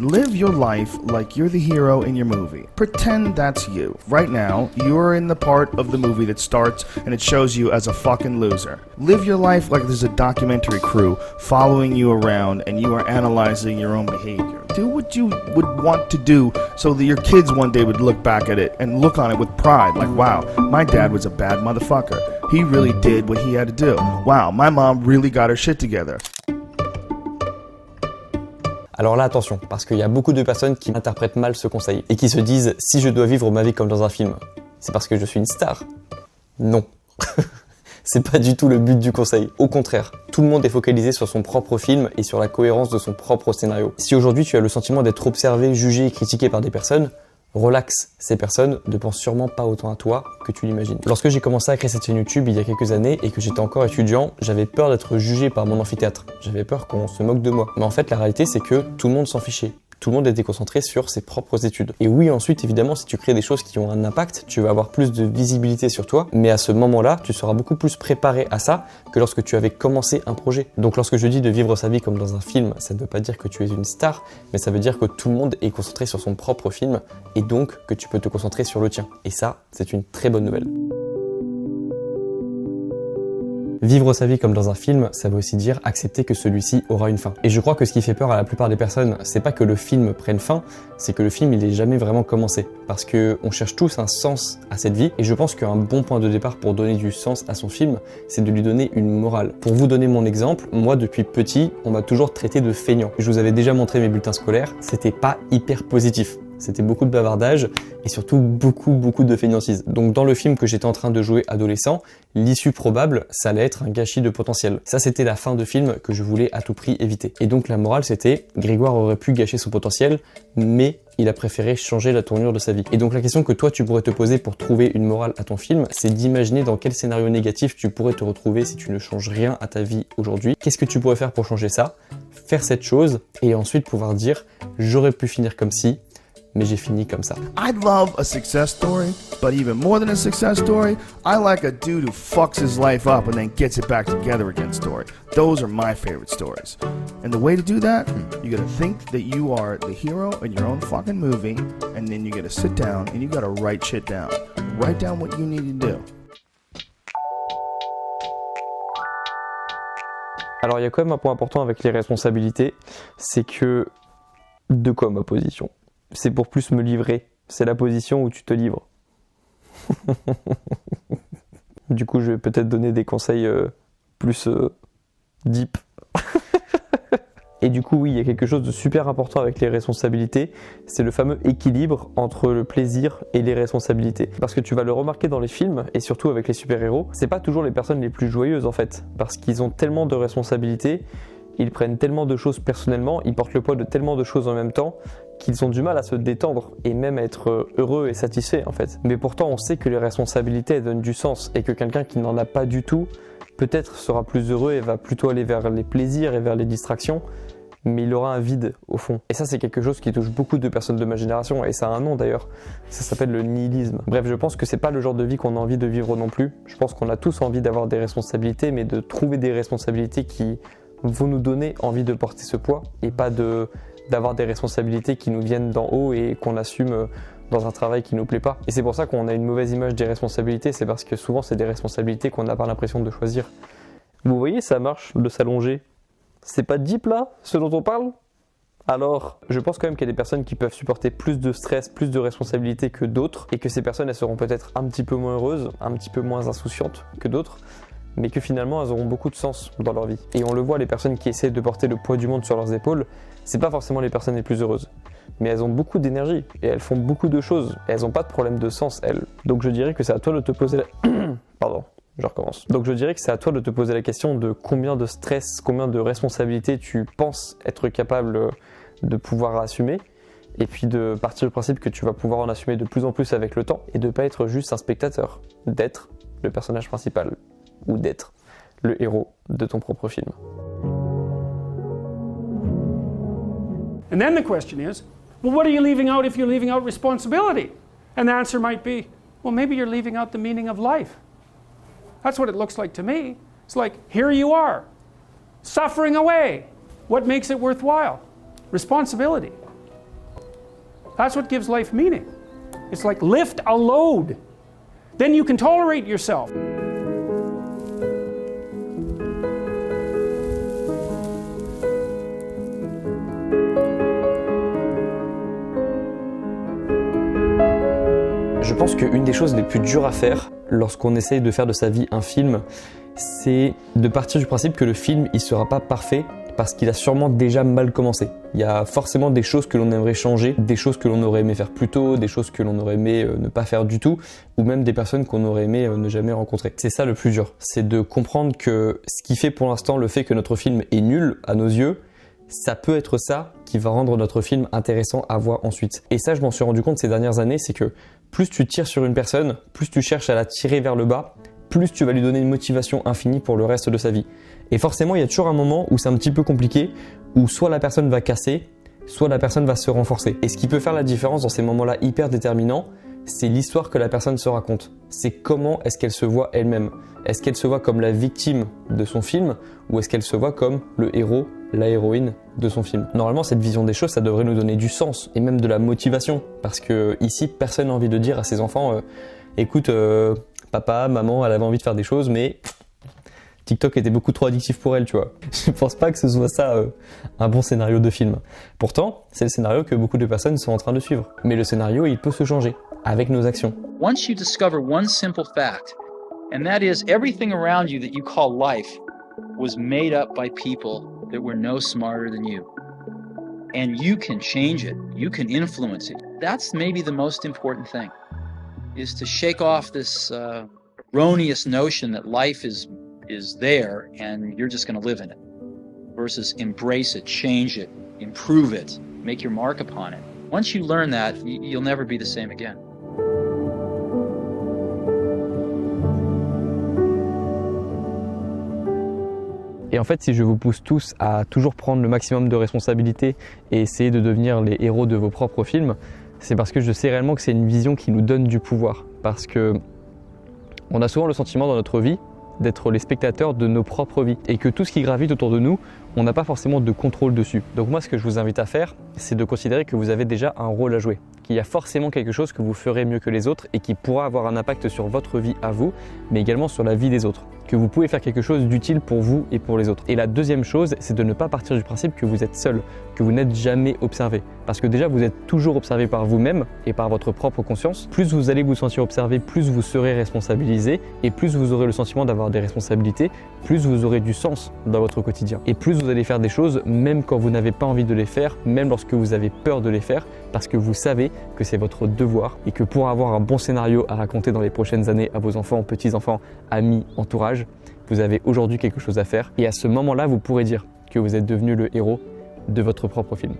Live your life like you're the hero in your movie. Pretend that's you. Right now, you're in the part of the movie that starts and it shows you as a fucking loser. Live your life like there's a documentary crew following you around and you are analyzing your own behavior. Do what you would want to do so that your kids one day would look back at it and look on it with pride. Like, wow, my dad was a bad motherfucker. He really did what he had to do. Wow, my mom really got her shit together. Alors là, attention, parce qu'il y a beaucoup de personnes qui interprètent mal ce conseil et qui se disent « si je dois vivre ma vie comme dans un film, c'est parce que je suis une star ». Non, c'est pas du tout le but du conseil. Au contraire, tout le monde est focalisé sur son propre film et sur la cohérence de son propre scénario. Si aujourd'hui tu as le sentiment d'être observé, jugé et critiqué par des personnes, relax, ces personnes ne pensent sûrement pas autant à toi que tu l'imagines. Lorsque j'ai commencé à créer cette chaîne YouTube il y a quelques années et que j'étais encore étudiant, j'avais peur d'être jugé par mon amphithéâtre. J'avais peur qu'on se moque de moi. Mais en fait, la réalité, c'est que tout le monde s'en fichait. Tout le monde était concentré sur ses propres études. Et oui, ensuite, évidemment, si tu crées des choses qui ont un impact, tu vas avoir plus de visibilité sur toi, mais à ce moment-là, tu seras beaucoup plus préparé à ça que lorsque tu avais commencé un projet. Donc lorsque je dis de vivre sa vie comme dans un film, ça ne veut pas dire que tu es une star, mais ça veut dire que tout le monde est concentré sur son propre film, et donc que tu peux te concentrer sur le tien. Et ça, c'est une très bonne nouvelle. Vivre sa vie comme dans un film, ça veut aussi dire accepter que celui-ci aura une fin. Et je crois que ce qui fait peur à la plupart des personnes, c'est pas que le film prenne fin, c'est que le film il est jamais vraiment commencé. Parce que on cherche tous un sens à cette vie, et je pense qu'un bon point de départ pour donner du sens à son film, c'est de lui donner une morale. Pour vous donner mon exemple, moi depuis petit, on m'a toujours traité de feignant. Je vous avais déjà montré mes bulletins scolaires, c'était pas hyper positif. C'était beaucoup de bavardage et surtout beaucoup de fainéantise. Donc dans le film que j'étais en train de jouer adolescent, l'issue probable, ça allait être un gâchis de potentiel. Ça c'était la fin de film que je voulais à tout prix éviter. Et donc la morale c'était, Grégoire aurait pu gâcher son potentiel, mais il a préféré changer la tournure de sa vie. Et donc la question que toi tu pourrais te poser pour trouver une morale à ton film, c'est d'imaginer dans quel scénario négatif tu pourrais te retrouver si tu ne changes rien à ta vie aujourd'hui. Qu'est-ce que tu pourrais faire pour changer ça? Faire cette chose et ensuite pouvoir dire, j'aurais pu finir comme si, mais j'ai fini comme ça. I love a success story, but even more than a success story, I like a dude who fucks his life up and then gets it back together again story. Those are my favorite stories. And the way to do that, you gotta think that you are the hero in your own fucking movie, and then you gotta sit down and you gotta write shit down. Write down what you need to do. Alors il y a quand même un point important avec les responsabilités, c'est que de quoi ma position? C'est pour plus me livrer. C'est la position où tu te livres. Du coup, je vais peut-être donner des conseils plus deep. Et du coup, oui, il y a quelque chose de super important avec les responsabilités. C'est le fameux équilibre entre le plaisir et les responsabilités. Parce que tu vas le remarquer dans les films, et surtout avec les super-héros, c'est pas toujours les personnes les plus joyeuses en fait. Parce qu'ils ont tellement de responsabilités, ils prennent tellement de choses personnellement, ils portent le poids de tellement de choses en même temps, qu'ils ont du mal à se détendre et même à être heureux et satisfait en fait. Mais pourtant on sait que les responsabilités elles donnent du sens et que quelqu'un qui n'en a pas du tout peut-être sera plus heureux et va plutôt aller vers les plaisirs et vers les distractions, mais il aura un vide au fond. Et ça c'est quelque chose qui touche beaucoup de personnes de ma génération et ça a un nom d'ailleurs, ça s'appelle le nihilisme. Bref, je pense que c'est pas le genre de vie qu'on a envie de vivre non plus. Je pense qu'on a tous envie d'avoir des responsabilités, mais de trouver des responsabilités qui vont nous donner envie de porter ce poids et pas d'avoir des responsabilités qui nous viennent d'en haut et qu'on assume dans un travail qui nous plaît pas. Et c'est pour ça qu'on a une mauvaise image des responsabilités, c'est parce que souvent c'est des responsabilités qu'on n'a pas l'impression de choisir. Vous voyez, ça marche de s'allonger. C'est pas deep là, ce dont on parle? Alors, je pense quand même qu'il y a des personnes qui peuvent supporter plus de stress, plus de responsabilités que d'autres, et que ces personnes elles seront peut-être un petit peu moins heureuses, un petit peu moins insouciantes que d'autres, mais que finalement elles auront beaucoup de sens dans leur vie. Et on le voit, les personnes qui essaient de porter le poids du monde sur leurs épaules, c'est pas forcément les personnes les plus heureuses. Mais elles ont beaucoup d'énergie, et elles font beaucoup de choses, et elles ont pas de problème de sens, elles. Donc je dirais que c'est à toi de te poser la... Pardon, je recommence. Donc je dirais que c'est à toi de te poser la question de combien de stress, combien de responsabilités tu penses être capable de pouvoir assumer, et puis de partir du principe que tu vas pouvoir en assumer de plus en plus avec le temps, et de pas être juste un spectateur, d'être le personnage principal. Ou d'être le héros de ton propre film. And then the question is, well, what are you leaving out if you're leaving out responsibility? And the answer might be, well, maybe you're leaving out the meaning of life. That's what it looks like to me. It's like, here you are, suffering away. What makes it worthwhile? Responsibility. That's what gives life meaning. It's like lift a load. Then you can tolerate yourself. Je pense qu'une des choses les plus dures à faire lorsqu'on essaye de faire de sa vie un film, c'est de partir du principe que le film il sera pas parfait parce qu'il a sûrement déjà mal commencé. Il y a forcément des choses que l'on aimerait changer, des choses que l'on aurait aimé faire plus tôt, des choses que l'on aurait aimé ne pas faire du tout, ou même des personnes qu'on aurait aimé ne jamais rencontrer. C'est ça le plus dur, c'est de comprendre que ce qui fait pour l'instant le fait que notre film est nul à nos yeux, ça peut être ça qui va rendre notre film intéressant à voir ensuite. Et ça, je m'en suis rendu compte ces dernières années, c'est que plus tu tires sur une personne, plus tu cherches à la tirer vers le bas, plus tu vas lui donner une motivation infinie pour le reste de sa vie. Et forcément, il y a toujours un moment où c'est un petit peu compliqué, où soit la personne va casser, soit la personne va se renforcer. Et ce qui peut faire la différence dans ces moments-là hyper déterminants, c'est l'histoire que la personne se raconte. C'est comment est-ce qu'elle se voit elle-même. Est-ce qu'elle se voit comme la victime de son film ou est-ce qu'elle se voit comme le héros, la héroïne de son film. Normalement, cette vision des choses, ça devrait nous donner du sens et même de la motivation. Parce que ici, personne n'a envie de dire à ses enfants écoute, papa, maman, elle avait envie de faire des choses, mais TikTok était beaucoup trop addictif pour elle, tu vois. Je pense pas que ce soit ça un bon scénario de film. Pourtant, c'est le scénario que beaucoup de personnes sont en train de suivre. Mais le scénario, il peut se changer avec nos actions. Once you discover one simple fact, and that is everything around you that you call life was made up by people that were no smarter than you. And you can change it. You can influence it. That's maybe the most important thing, is to shake off this erroneous notion that life is there and you're just going to live in it, versus embrace it, change it, improve it, make your mark upon it. Once you learn that, you'll never be the same again. Et en fait, si je vous pousse tous à toujours prendre le maximum de responsabilités et essayer de devenir les héros de vos propres films, c'est parce que je sais réellement que c'est une vision qui nous donne du pouvoir. Parce que on a souvent le sentiment dans notre vie d'être les spectateurs de nos propres vies et que tout ce qui gravite autour de nous, on n'a pas forcément de contrôle dessus. Donc moi, ce que je vous invite à faire, c'est de considérer que vous avez déjà un rôle à jouer, qu'il y a forcément quelque chose que vous ferez mieux que les autres et qui pourra avoir un impact sur votre vie à vous, mais également sur la vie des autres, que vous pouvez faire quelque chose d'utile pour vous et pour les autres. Et la deuxième chose, c'est de ne pas partir du principe que vous êtes seul, que vous n'êtes jamais observé. Parce que déjà, vous êtes toujours observé par vous-même et par votre propre conscience. Plus vous allez vous sentir observé, plus vous serez responsabilisé et plus vous aurez le sentiment d'avoir des responsabilités, plus vous aurez du sens dans votre quotidien. Et plus vous allez faire des choses même quand vous n'avez pas envie de les faire, même lorsque vous avez peur de les faire, parce que vous savez que c'est votre devoir et que pour avoir un bon scénario à raconter dans les prochaines années à vos enfants, petits-enfants, amis, entourage, vous avez aujourd'hui quelque chose à faire. Et à ce moment-là, vous pourrez dire que vous êtes devenu le héros de votre propre film.